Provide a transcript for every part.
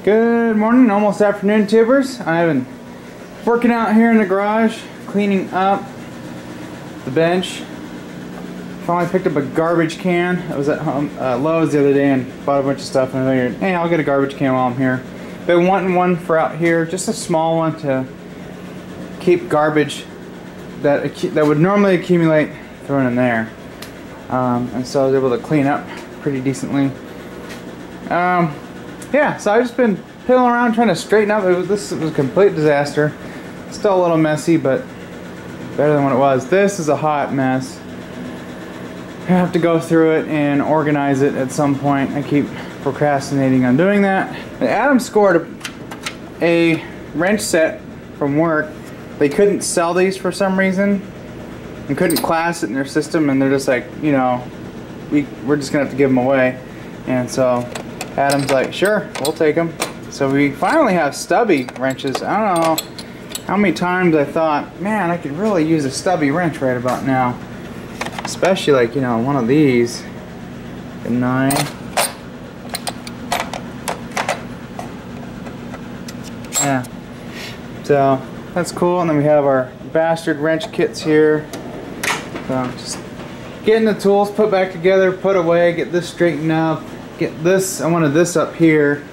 Good morning, almost afternoon, tubers. I've been working out here in the garage, cleaning up the bench. Finally picked up a garbage can. I was at Lowe's the other day and bought a bunch of stuff, and I figured, hey, I'll get a garbage can while I'm here. Been wanting one for out here, just a small one to keep garbage that would normally accumulate thrown in there. And so I was able to clean up pretty decently. Yeah, so I've just been piddling around trying to straighten up. This was a complete disaster. Still a little messy, but better than what it was. This is a hot mess. I have to go through it and organize it at some point. I keep procrastinating on doing that. Adam scored a wrench set from work. They couldn't sell these for some reason and couldn't class it in their system, and they're just like, you know, we're just gonna have to give them away. And so Adam's like, sure, we'll take them. So we finally have stubby wrenches. I don't know how many times I thought, man, I could really use a stubby wrench right about now. Especially like, you know, one of these. A 9. Yeah. So that's cool. And then we have our bastard wrench kits here. So just getting the tools put back together, put away, get this straightened up. Get this, I wanted this up here,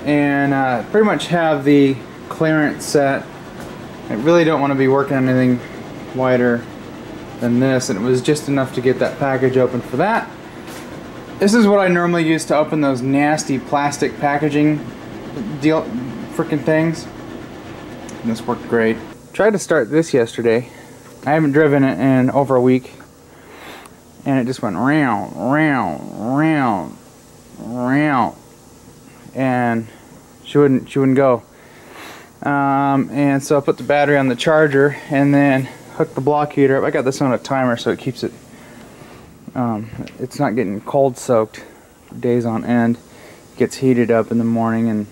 and pretty much have the clearance set. I really don't want to be working on anything wider than this, and it was just enough to get that package open for that. This is what I normally use to open those nasty plastic packaging freaking things, and this worked great. Tried to start this yesterday. I haven't driven it in over a week. And it just went round, round, round, round, and she wouldn't go. And so I put the battery on the charger and then hooked the block heater up. I got this on a timer so it keeps it. It's not getting cold soaked for days on end. It gets heated up in the morning, and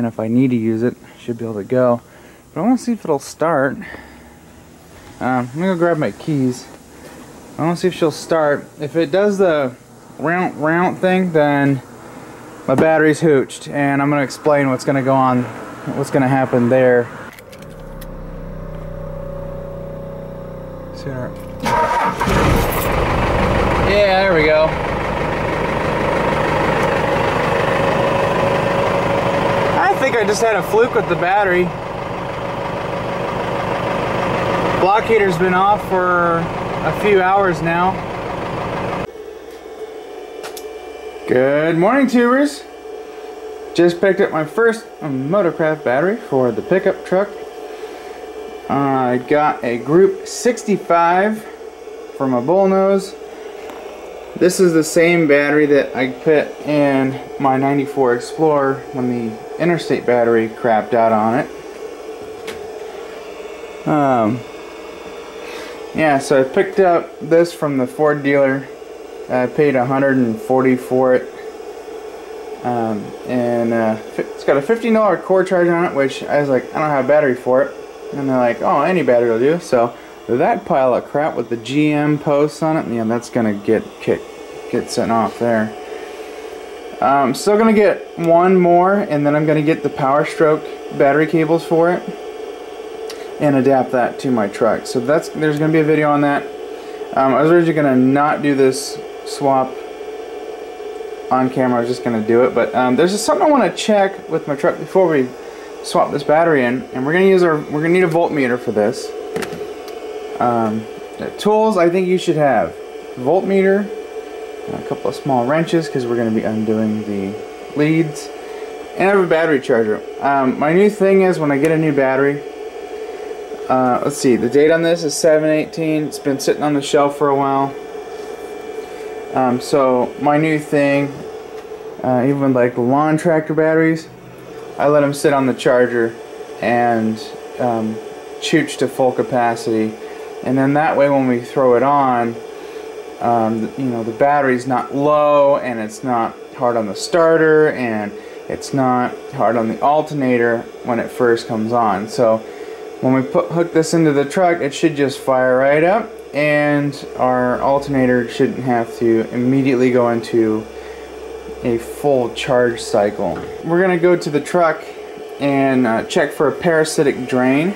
if I need to use it, I should be able to go. But I want to see if it'll start. I'm gonna go grab my keys. I want to see if she'll start. If it does the round thing, then my battery's hooched, and I'm going to explain what's going to go on, what's going to happen there. Yeah, there we go. I think I just had a fluke with the battery. Block heater's been off for a few hours now. Good morning, tubers. Just picked up my first Motocraft battery for the pickup truck. I got a Group 65 for my bullnose. This is the same battery that I put in my 94 Explorer when the interstate battery crapped out on it. Yeah, so I picked up this from the Ford dealer. I paid $140 for it. It's got a $15 core charge on it, which I was like, I don't have a battery for it. And they're like, oh, any battery will do. So that pile of crap with the GM posts on it, yeah, that's gonna get sent off there. Still gonna get one more, and then I'm gonna get the Power Stroke battery cables for it and adapt that to my truck. So there's going to be a video on that. I was originally going to not do this swap on camera. I was just going to do it, but there's just something I want to check with my truck before we swap this battery in, and we're going to need a voltmeter for this. Tools I think you should have: voltmeter, a couple of small wrenches because we're going to be undoing the leads, and I have a battery charger. My new thing is when I get a new battery. Let's see, the date on this is 7/18. It's been sitting on the shelf for a while. So my new thing, even like the lawn tractor batteries, I let them sit on the charger and chooch to full capacity, and then that way when we throw it on, you know, the battery's not low, and it's not hard on the starter, and it's not hard on the alternator when it first comes on. So when we hook this into the truck, it should just fire right up, and our alternator shouldn't have to immediately go into a full charge cycle. We're gonna go to the truck and check for a parasitic drain.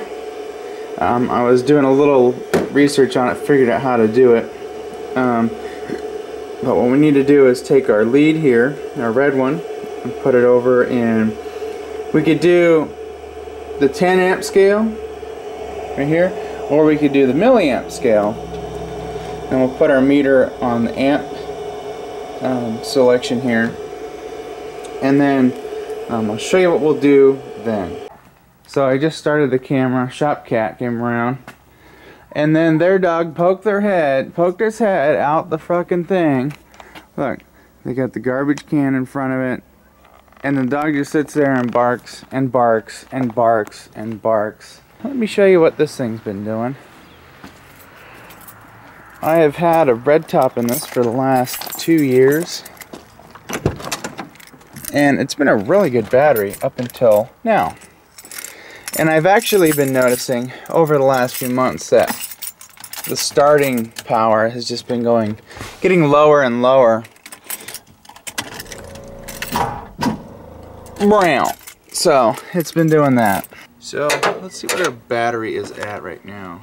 I was doing a little research on it, figured out how to do it. But what we need to do is take our lead here, our red one, and put it over, and we could do the 10 amp scale right here, or we could do the milliamp scale, and we'll put our meter on the amp selection here, and then I'll show you what we'll do then. So I just started the camera, Shop Cat came around, and then their dog poked his head out the fucking thing. Look, they got the garbage can in front of it, and the dog just sits there and barks and barks and barks and barks. Let me show you what this thing's been doing. I have had a red top in this for the last 2 years, and it's been a really good battery up until now. And I've actually been noticing over the last few months that the starting power has just been getting lower and lower. So it's been doing that. So let's see what our battery is at right now.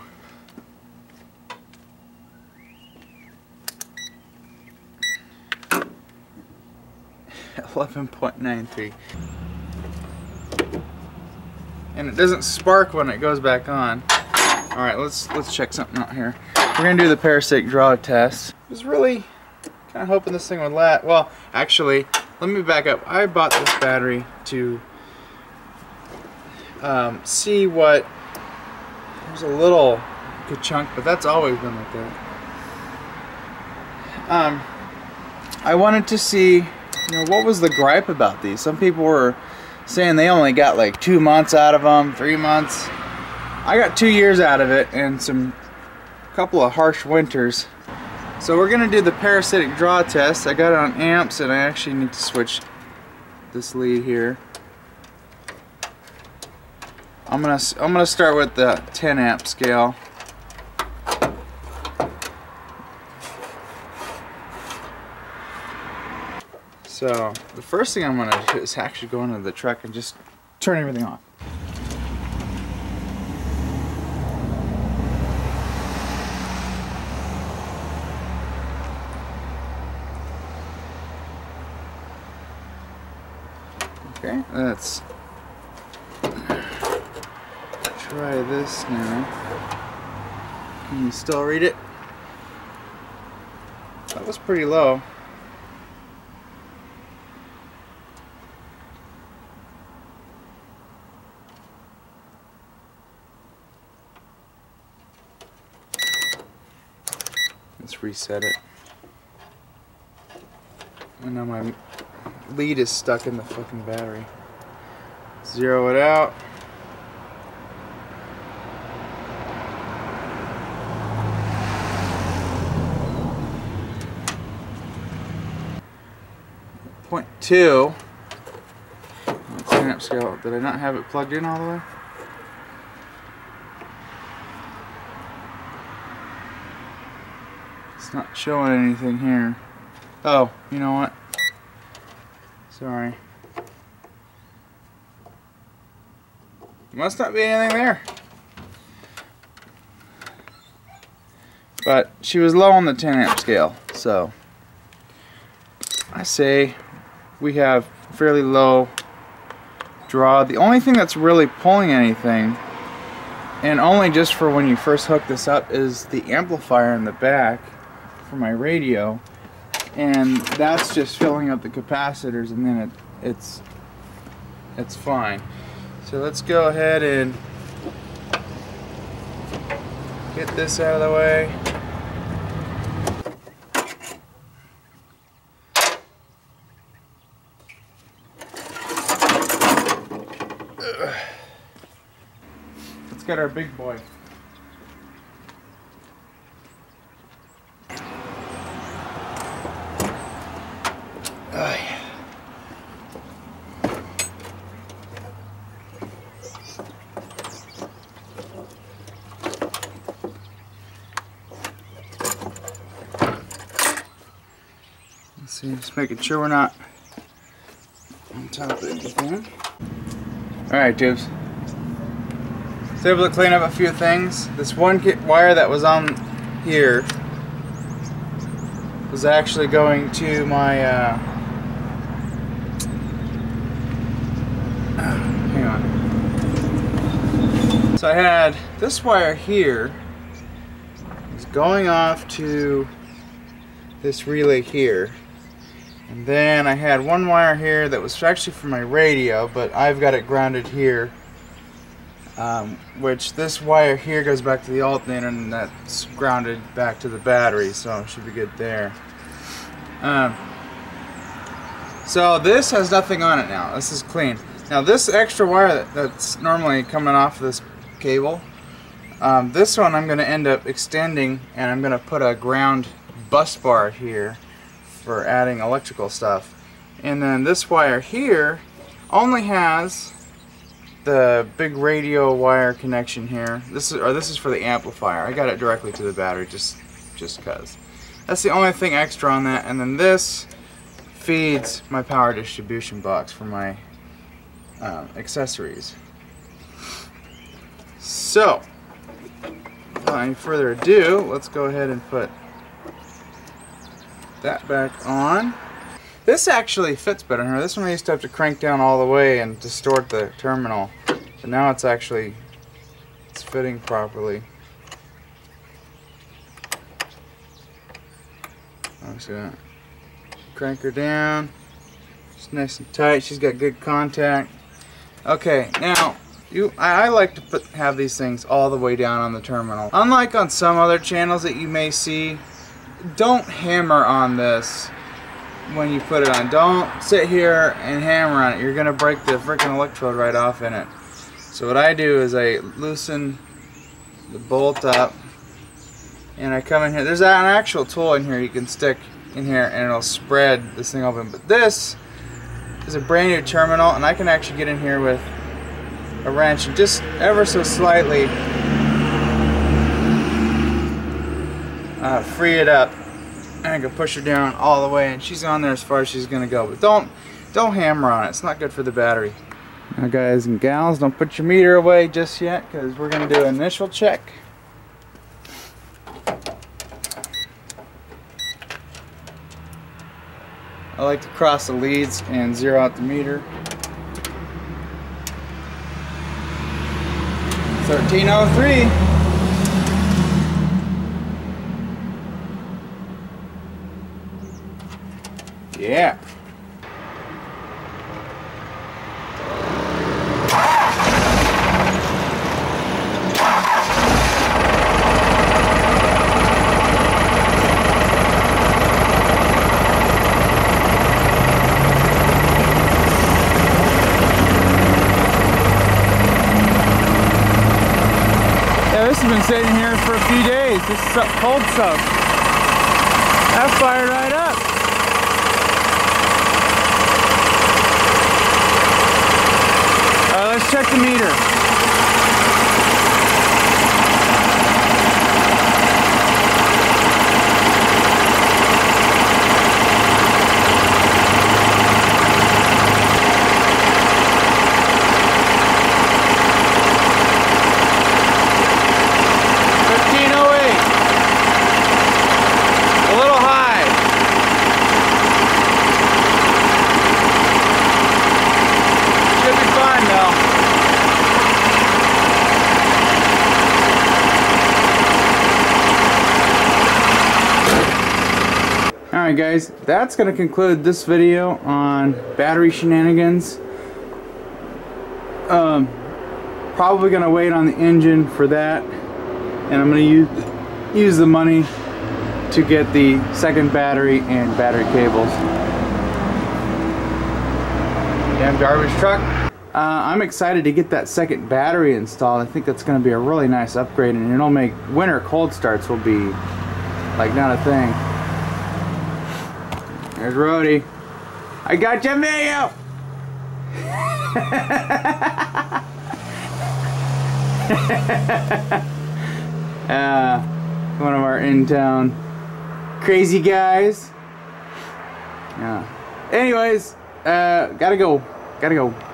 $11.93. And it doesn't spark when it goes back on. Alright, let's check something out here. We're gonna do the parasitic draw test. I was really kind of hoping this thing would last. Well, actually, let me back up. I bought this battery to see what. There's a little good chunk, but that's always been like that. I wanted to see, what was the gripe about these? Some people were saying they only got like 2 months out of them, 3 months. I got 2 years out of it and couple of harsh winters. So we're gonna do the parasitic draw test. I got it on amps, and I actually need to switch this lead here. I'm gonna start with the 10 amp scale. So the first thing I'm gonna do is actually go into the truck and just turn everything off. Okay, let's try this now. Can you still read it? That was pretty low. Let's reset it. And now my lead is stuck in the fucking battery. Zero it out. .2. 10 amp scale. Did I not have it plugged in all the way? It's not showing anything here. Oh, you know what? Sorry. Must not be anything there. But she was low on the 10 amp scale, so I say we have fairly low draw. The only thing that's really pulling anything, and only just for when you first hook this up, is the amplifier in the back for my radio, and that's just filling up the capacitors, and then it's fine. So let's go ahead and get this out of the way. Let's get our big boy. Let's see, just making sure we're not on top of anything. Alright, tubes. Was able to clean up a few things. This one wire that was on here was actually going to my hang on. So I had this wire here is going off to this relay here, and then I had one wire here that was actually for my radio, but I've got it grounded here, which this wire here goes back to the alternator, and that's grounded back to the battery, so it should be good there. So this has nothing on it now. This is clean. Now this extra wire that's normally coming off this cable, this one I'm going to end up extending, and I'm going to put a ground bus bar here for adding electrical stuff. And then this wire here only has the big radio wire connection here. This is for the amplifier. I got it directly to the battery just cause. That's the only thing extra on that. And then this feeds my power distribution box for my accessories. So without any further ado, let's go ahead and put that back on. This actually fits better here. This one I used to have to crank down all the way and distort the terminal, but now it's fitting properly. See that? Crank her down. It's nice and tight. She's got good contact. Okay, now I like to have these things all the way down on the terminal. Unlike on some other channels that you may see, don't hammer on this when you put it on. Don't sit here and hammer on it. You're gonna break the freaking electrode right off in it. So what I do is I loosen the bolt up, and I come in here. There's an actual tool in here you can stick in here, and it'll spread this thing open. But this is a brand new terminal, and I can actually get in here with a wrench and just ever so slightly free it up, and I can push her down all the way, and she's on there as far as she's gonna go. But don't hammer on it. It's not good for the battery. Now guys and gals, don't put your meter away just yet, because we're gonna do an initial check. I like to cross the leads and zero out the meter. 1303. Yeah. This has been sitting here for a few days. This is cold soak. That fired right up. Alright, let's check the meter. Alright guys, that's going to conclude this video on battery shenanigans. Probably going to wait on the engine for that, and I'm going to use the money to get the second battery and battery cables. Damn garbage truck. I'm excited to get that second battery installed. I think that's going to be a really nice upgrade, and it'll make winter cold starts will be like not a thing. There's Rhodey. I got your video! One of our in-town crazy guys. Anyways, Gotta go. Gotta go.